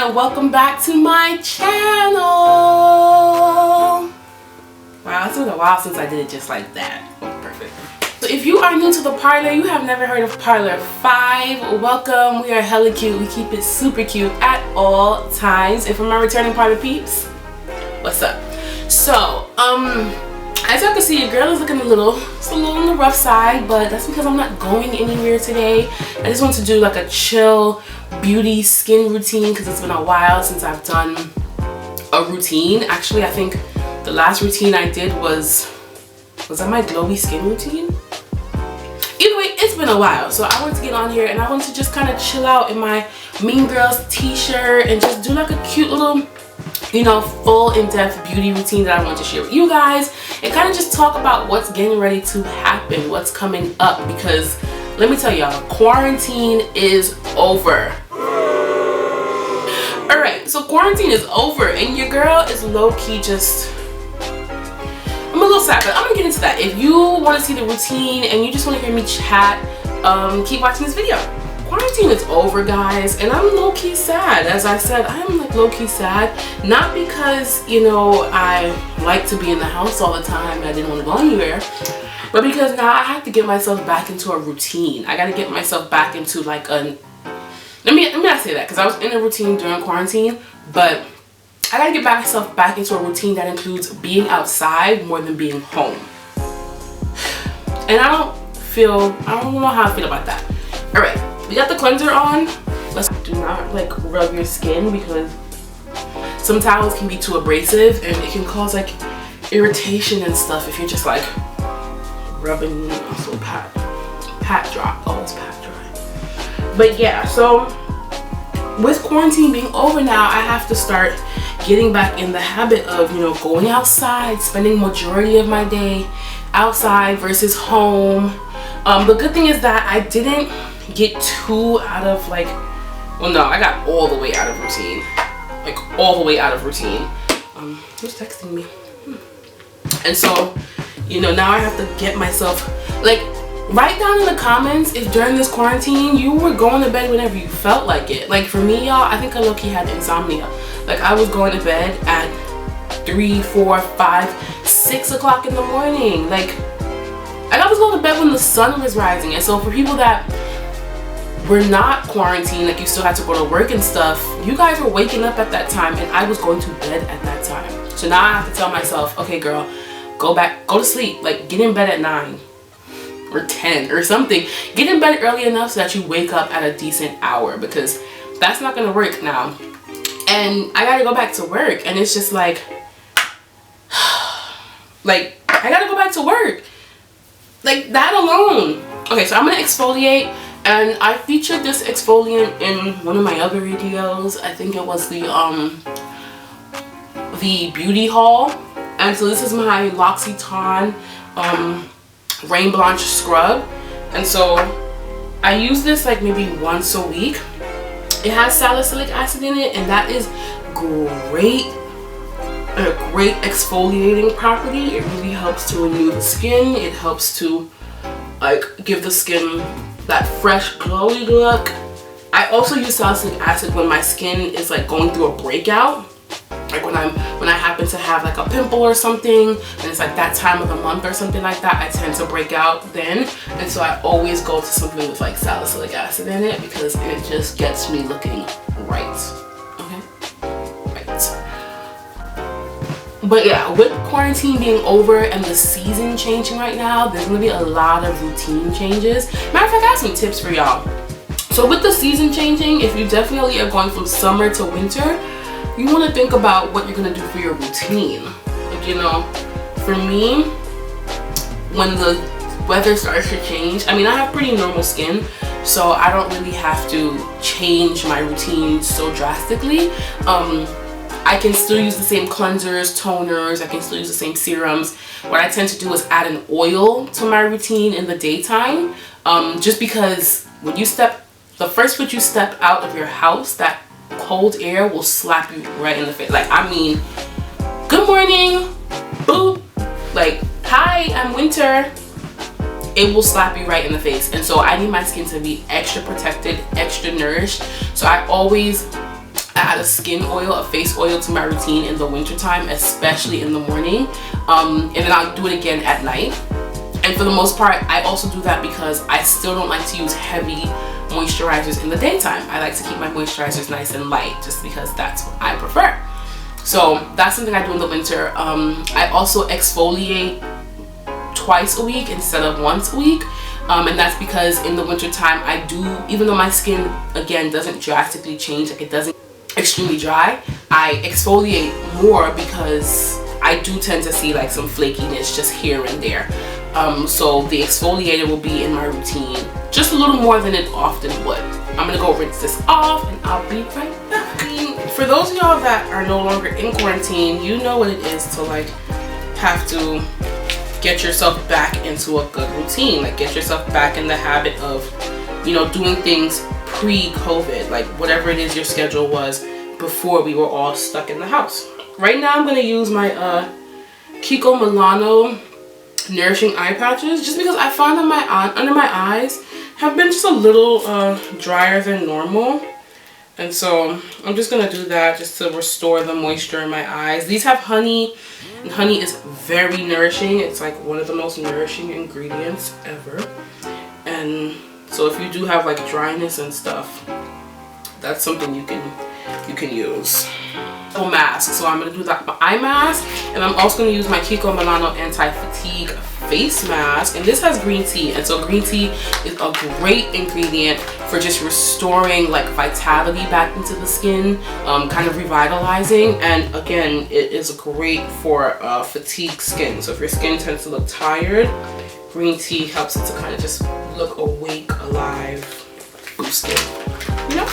and welcome back to my channel. Wow, it's been a while since I did it just like that. Oh, perfect. So if you are new to the parlor, you have never heard of Parlor 5, welcome. We are hella cute. We keep it super cute at all times. And for my returning parlor peeps, what's up? So, as y'all can see, your girl is looking a little on the rough side, but that's because I'm not going anywhere today. I just want to do like a chill beauty skin routine because it's been a while since I've done a routine. Actually, I think the last routine I did was that my glowy skin routine? Either way, it's been a while, so I wanted to get on here and I wanted to just kind of chill out in my Mean Girls t-shirt and just do like a cute little, you know, full in-depth beauty routine that I want to share with you guys and kind of just talk about what's getting ready to happen, what's coming up, because let me tell y'all, quarantine is over. Alright, so quarantine is over and your girl is low-key just, I'm a little sad, but I'm gonna get into that. If you want to see the routine and you just want to hear me chat, keep watching this video. Quarantine is over, guys, and I'm low-key sad. As I said, I am like low-key sad, not because, you know, I like to be in the house all the time and I didn't want to go anywhere, but because now I have to get myself back into a routine. I got to get myself back into like a, let me not say that because I was in a routine during quarantine, but I got to get myself back into a routine that includes being outside more than being home. And I don't know how I feel about that. All right. We got the cleanser on. Let's do not like rub your skin because some towels can be too abrasive and it can cause like irritation and stuff if you're just like rubbing, you know, so pat dry. Oh, it's pat dry. But yeah, so with quarantine being over now, I have to start getting back in the habit of, you know, going outside, spending majority of my day outside versus home. The good thing is that I didn't get too out of like, well no, I got all the way out of routine, like all the way out of routine. Who's texting me? And so, you know, now I have to get myself, like, write down in the comments if during this quarantine you were going to bed whenever you felt like it. Like for me, y'all, I think I low-key had insomnia. Like I was going to bed at 3, 4, 5, 6 o'clock in the morning. Like I was going to bed when the sun was rising. And so for people that we're not quarantined, like you still had to go to work and stuff, you guys were waking up at that time and I was going to bed at that time. So now I have to tell myself, okay girl, go to sleep, like get in bed at 9 or 10 or something. Get in bed early enough so that you wake up at a decent hour, because that's not gonna work now. And I gotta go back to work and it's just like I gotta go back to work. Like that alone. Okay, so I'm gonna exfoliate. And I featured this exfoliant in one of my other videos. I think it was the beauty haul. And so this is my L'Occitane Rain Blanche scrub. And so I use this like maybe once a week. It has salicylic acid in it, and that is great. A great exfoliating property. It really helps to renew the skin. It helps to like give the skin that fresh glowy look. I also use salicylic acid when my skin is like going through a breakout, like when I happen to have like a pimple or something and it's like that time of the month or something like that, I tend to break out then, and so I always go to something with like salicylic acid in it because it just gets me looking right. Okay, right. But yeah, with quarantine being over and the season changing right now, there's gonna be a lot of routine changes. Matter of fact, I have some tips for y'all. So with the season changing, if you definitely are going from summer to winter, you want to think about what you're gonna do for your routine. Like, you know, for me, when the weather starts to change, I mean, I have pretty normal skin, so I don't really have to change my routine so drastically. I can still use the same cleansers, toners, I can still use the same serums. What I tend to do is add an oil to my routine in the daytime, just because when you the first foot you step out of your house, that cold air will slap you right in the face. Like, I mean, good morning, boop, like, hi, I'm winter. It will slap you right in the face. And so I need my skin to be extra protected, extra nourished. So I always I add a skin oil, a face oil to my routine in the winter time, especially in the morning, and then I'll do it again at night. And for the most part, I also do that because I still don't like to use heavy moisturizers in the daytime. I like to keep my moisturizers nice and light just because that's what I prefer. So that's something I do in the winter. I also exfoliate twice a week instead of once a week. And that's because in the winter time I do, even though my skin again doesn't drastically change, like it doesn't extremely dry, I exfoliate more because I do tend to see like some flakiness just here and there. So the exfoliator will be in my routine just a little more than it often would. I'm gonna go rinse this off and I'll be right back. For those of y'all that are no longer in quarantine, you know what it is to like have to get yourself back into a good routine, like get yourself back in the habit of, you know, doing things pre-COVID, like whatever it is your schedule was before we were all stuck in the house. Right now I'm gonna use my KIKO MILANO nourishing eye patches, just because I find that my under my eyes have been just a little drier than normal, and so I'm just gonna do that just to restore the moisture in my eyes. These have honey, and honey is very nourishing. It's like one of the most nourishing ingredients ever, and so if you do have like dryness and stuff, that's something you can use. Mask, so I'm going to do that eye mask, and I'm also going to use my KIKO MILANO anti-fatigue face mask, and this has green tea, and so green tea is a great ingredient for just restoring like vitality back into the skin, kind of revitalizing, and again it is great for fatigue skin. So if your skin tends to look tired, green tea helps it to kind of just look awake, alive, boosted, you know?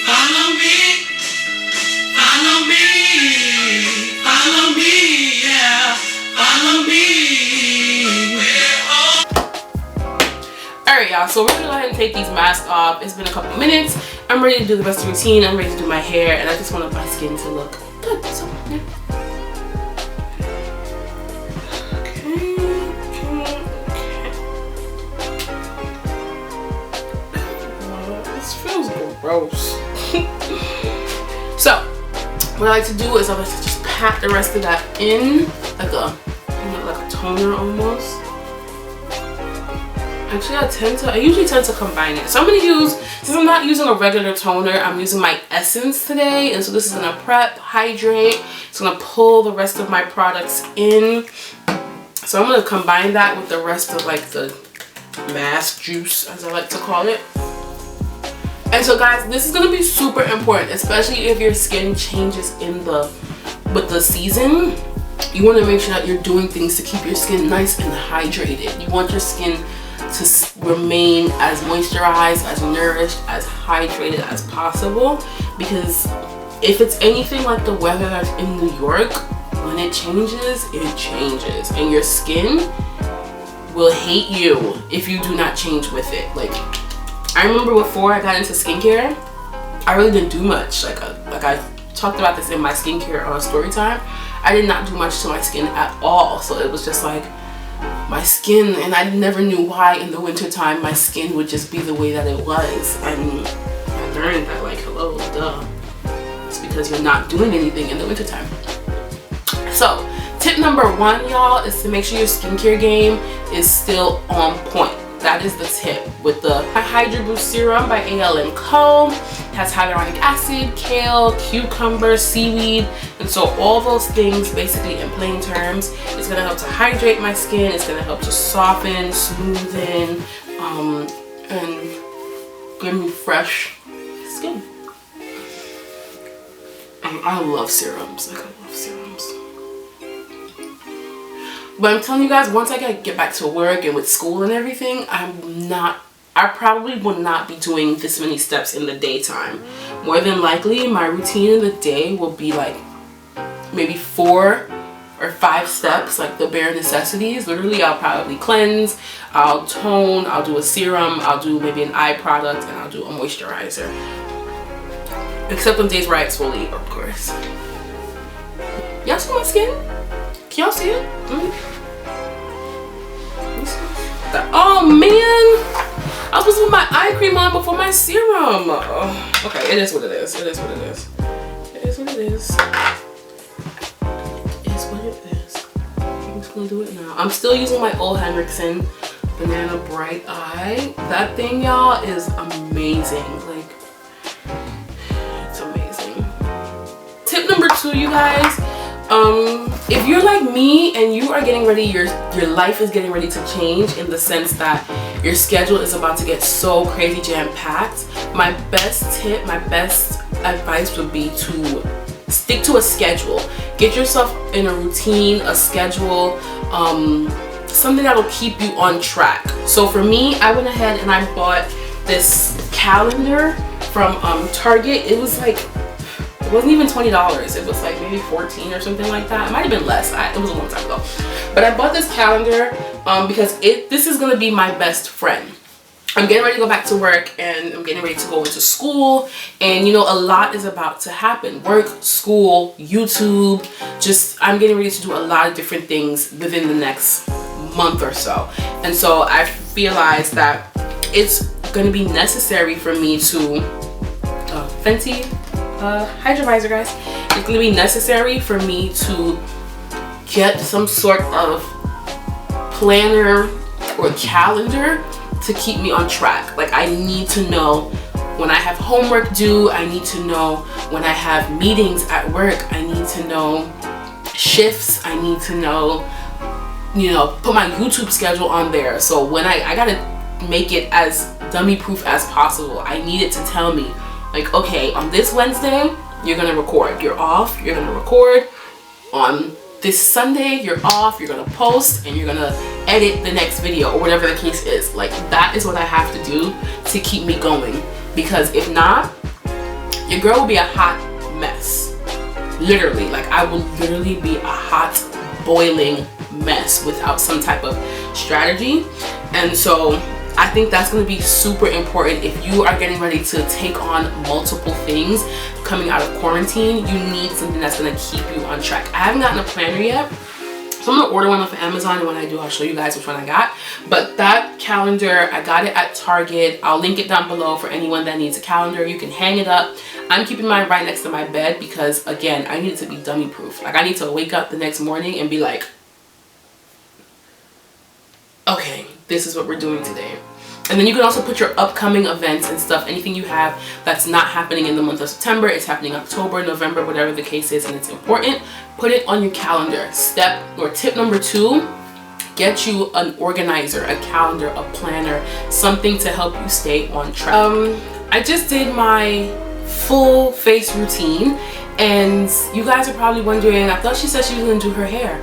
Follow me. Follow me, follow me, yeah, follow me. Alright y'all, so we're gonna go ahead and take these masks off. It's been a couple minutes. I'm ready to do the rest of the routine. I'm ready to do my hair, and I just want my skin to look good. So yeah. This feels gross. So what I like to do is I like to just pat the rest of that in like a toner almost. Actually, I usually tend to combine it. So I'm gonna use, since I'm not using a regular toner, I'm using my essence today, and so this is gonna prep, hydrate. It's gonna pull the rest of my products in. So I'm gonna combine that with the rest of like the mask juice, as I like to call it. And so guys, this is going to be super important, especially if your skin changes with the season. You want to make sure that you're doing things to keep your skin nice and hydrated. You want your skin to remain as moisturized, as nourished, as hydrated as possible, because if it's anything like the weather that's in New York, when it changes, and your skin will hate you if you do not change with it. Like, I remember before I got into skincare, I really didn't do much. Like I talked about this in my skincare story time. I did not do much to my skin at all. So it was just like my skin, and I never knew why in the winter time my skin would just be the way that it was. And I learned that, like, hello, duh. It's because you're not doing anything in the winter time. So tip number one, y'all, is to make sure your skincare game is still on point. That is the tip. With the HYDRA-BOOST serum by AYELE & Co. It has hyaluronic acid, kale, cucumber, seaweed, and so all those things, basically in plain terms, is going to help to hydrate my skin. It's going to help to soften, smoothen, and give me fresh skin. I love serums. Like, I love serums. But I'm telling you guys, once I get back to work and with school and everything, I probably will not be doing this many steps in the daytime. More than likely, my routine in the day will be like maybe 4 or 5 steps, like the bare necessities. Literally, I'll probably cleanse, I'll tone, I'll do a serum, I'll do maybe an eye product, and I'll do a moisturizer. Except on days where I exfoliate, of course. Y'all see my skin? Can y'all see it? Oh man! I was supposed to put my eye cream on before my serum. Oh, okay, it is what it is. It is what it is. It is what it is. It's what it is. I'm just gonna do it now. I'm still using my OLEHENRIKSEN Banana Bright Eye. That thing, y'all, is amazing. Like, it's amazing. Tip number 2, you guys. If you're like me and you are getting ready, your life is getting ready to change in the sense that your schedule is about to get so crazy jam-packed, my best tip, my best advice would be to stick to a schedule. Get yourself in a routine, a schedule, something that will keep you on track. So for me, I went ahead and I bought this calendar from Target. It was like, it wasn't even $20. It was like maybe 14 or something like that. It might have been less. It was a long time ago. But I bought this calendar because this is gonna be my best friend. I'm getting ready to go back to work and I'm getting ready to go into school, and you know, a lot is about to happen. Work, school, YouTube, I'm getting ready to do a lot of different things within the next month or so. And so I realized that it's gonna be necessary for me to FENTY HYDRA-VISOR, guys. It's gonna be necessary for me to get some sort of planner or calendar to keep me on track. Like, I need to know when I have homework due. I need to know when I have meetings at work. I need to know shifts. I need to know, you know, put my YouTube schedule on there. So when I gotta make it as dummy proof as possible. I need it to tell me, like, okay, on this Wednesday, you're gonna record. You're off, you're gonna record. On this Sunday, you're off, you're gonna post, and you're gonna edit the next video, or whatever the case is. Like, that is what I have to do to keep me going. Because if not, your girl will be a hot mess. Literally, like, I will literally be a hot, boiling mess without some type of strategy. And so I think that's going to be super important if you are getting ready to take on multiple things coming out of quarantine. You need something that's going to keep you on track. I haven't gotten a planner yet, so I'm going to order one off of Amazon, and when I do, I'll show you guys which one I got. But that calendar, I got it at Target. I'll link it down below for anyone that needs a calendar. You can hang it up. I'm keeping mine right next to my bed because, again, I need it to be dummy proof. Like, I need to wake up the next morning and be like, okay, this is what we're doing today. And then you can also put your upcoming events and stuff, anything you have that's not happening in the month of September, it's happening October, November, whatever the case is, and it's important, put it on your calendar. Tip number 2, get you an organizer, a calendar, a planner, something to help you stay on track. I just did my full face routine, and you guys are probably wondering, I thought she said she was gonna do her hair.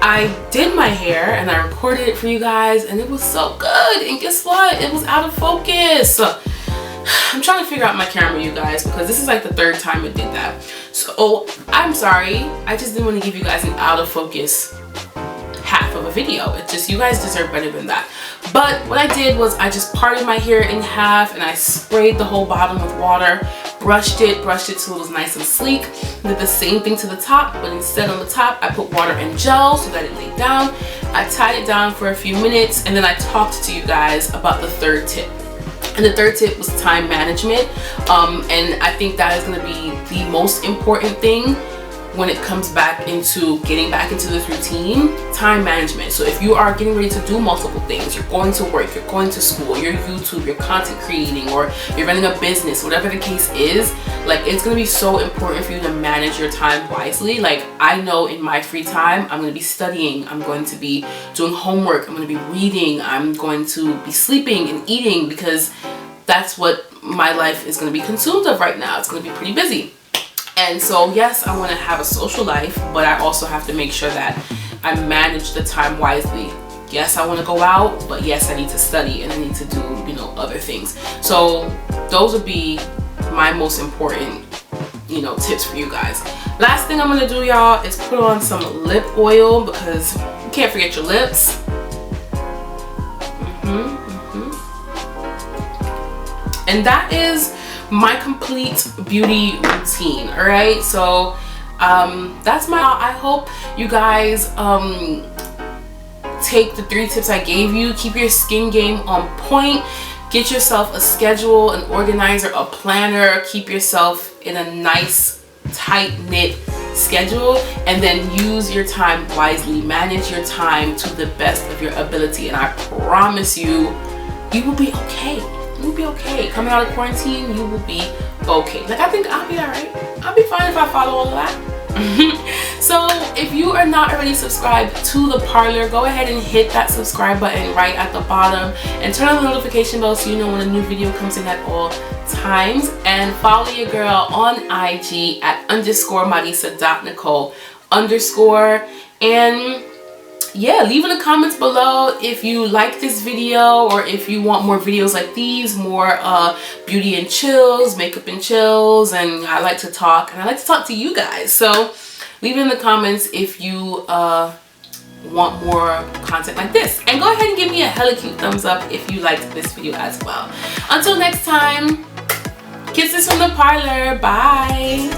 I did my hair and I recorded it for you guys, and it was so good, and guess what? It was out of focus. I'm trying to figure out my camera, you guys, because this is like the 3rd time it did that. So I'm sorry, I just didn't want to give you guys an out of focus half of a video. It's just, you guys deserve better than that. But what I did was I just parted my hair in half and I sprayed the whole bottom with water, brushed it so it was nice and sleek. Did the same thing to the top, but instead on the top I put water and gel so that it laid down. I tied it down for a few minutes, and then I talked to you guys about the 3rd tip. And the 3rd tip was time management, and I think that is going to be the most important thing when it comes back into getting back into this routine. Time management. So if you are getting ready to do multiple things, you're going to work, you're going to school, you're YouTube, you're content creating, or you're running a business, whatever the case is, like, it's going to be so important for you to manage your time wisely. Like, I know in my free time, I'm going to be studying, I'm going to be doing homework, I'm going to be reading, I'm going to be sleeping and eating, because that's what my life is going to be consumed of right now. It's going to be pretty busy. And so, yes, I want to have a social life, but I also have to make sure that I manage the time wisely. Yes, I want to go out, but yes, I need to study and I need to do, you know, other things. So those would be my most important, you know, tips for you guys. Last thing I'm going to do, y'all, is put on some lip oil, because you can't forget your lips. And that is my complete beauty routine. All right, so that's my, I hope you guys take the 3 tips I gave you, keep your skin game on point, Get yourself a schedule, an organizer, a planner. Keep yourself in a nice, tight-knit schedule, and then use your time wisely. Manage your time to the best of your ability, and I promise you, you will be okay. You will be okay. Coming out of quarantine, you will be okay. Like, I think I'll be alright. I'll be fine if I follow all of that. So if you are not already subscribed to the parlor, go ahead and hit that subscribe button right at the bottom and turn on the notification bell so you know when a new video comes in at all times. And follow your girl on IG at _marisa.nicole_. And yeah, leave in the comments below if you like this video or if you want more videos like these, more beauty and chills, makeup and chills. And I like to talk, and I like to talk to you guys. So leave it in the comments if you want more content like this. And go ahead and give me a hella cute thumbs up if you liked this video as well. Until next time, kisses from the parlor. Bye.